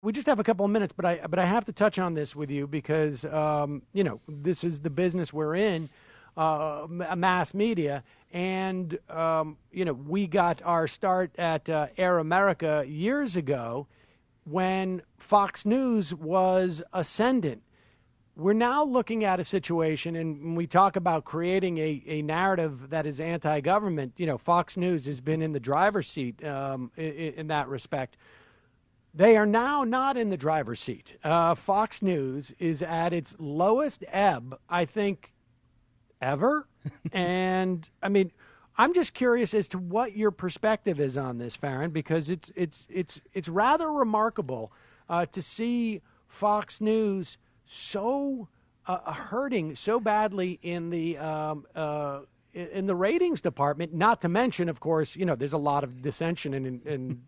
we just have a couple of minutes, but I have to touch on this with you because this is the business we're in, mass media, and we got our start at Air America years ago when Fox News was ascendant. We're now looking at a situation, and when we talk about creating a narrative that is anti-government, Fox News has been in the driver's seat in that respect. They are now not in the driver's seat. Fox News is at its lowest ebb, I think, ever. And, I mean, I'm just curious as to what your perspective is on this, Farron, because it's rather remarkable to see Fox News so hurting so badly in the ratings department. Not to mention, of course, there's a lot of dissension and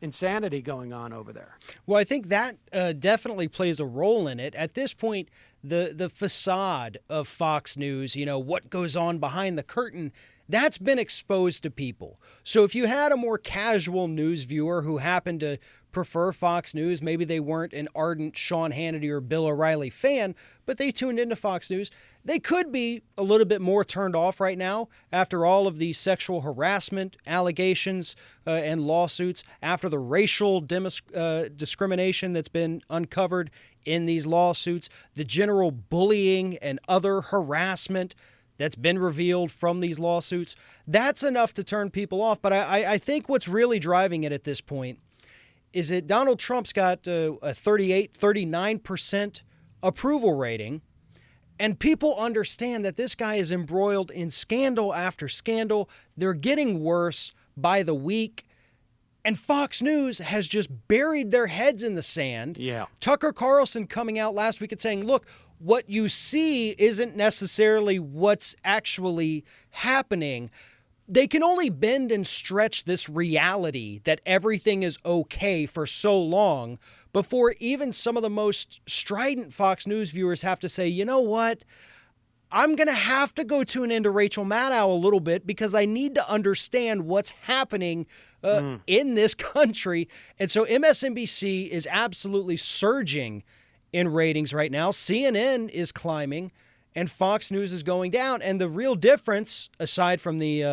insanity going on over there. Well, I think that definitely plays a role in it. At this point, the facade of Fox News, what goes on behind the curtain, that's been exposed to people. So if you had a more casual news viewer who happened to prefer Fox News, maybe they weren't an ardent Sean Hannity or Bill O'Reilly fan, but they tuned into Fox News, they could be a little bit more turned off right now after all of the sexual harassment allegations and lawsuits, after the racial discrimination that's been uncovered in these lawsuits, the general bullying and other harassment that's been revealed from these lawsuits. That's enough to turn people off. But I think what's really driving it at this point is that Donald Trump's got a 39% approval rating. And people understand that this guy is embroiled in scandal after scandal. They're getting worse by the week. And Fox News has just buried their heads in the sand. Yeah. Tucker Carlson coming out last week and saying, look, what you see isn't necessarily what's actually happening. They can only bend and stretch this reality that everything is okay for so long before even some of the most strident Fox News viewers have to say, you know what? I'm going to have to go tune into Rachel Maddow a little bit because I need to understand what's happening in this country. And so MSNBC is absolutely surging in ratings right now. CNN is climbing and Fox News is going down. And the real difference, aside from the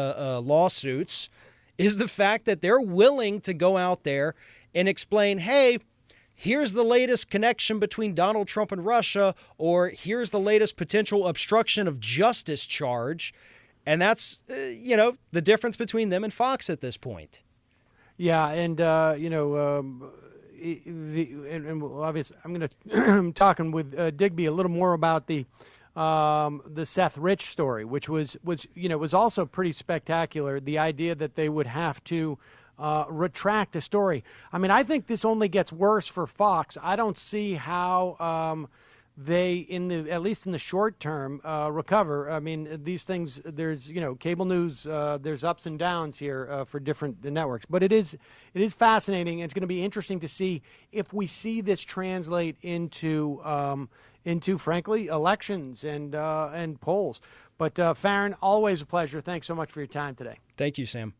lawsuits, is the fact that they're willing to go out there and explain, hey, here's the latest connection between Donald Trump and Russia, or here's the latest potential obstruction of justice charge. And that's, the difference between them and Fox at this point. Yeah, and, obviously I'm going to talking with Digby a little more about the Seth Rich story, which was also pretty spectacular. The idea that they would have to retract a story. I mean, I think this only gets worse for Fox. I don't see how they, at least in the short term, recover. I mean, these things. There's cable news. There's ups and downs here for different networks. But it is fascinating. It's going to be interesting to see if we see this translate into frankly elections and polls. But Farron, always a pleasure. Thanks so much for your time today. Thank you, Sam.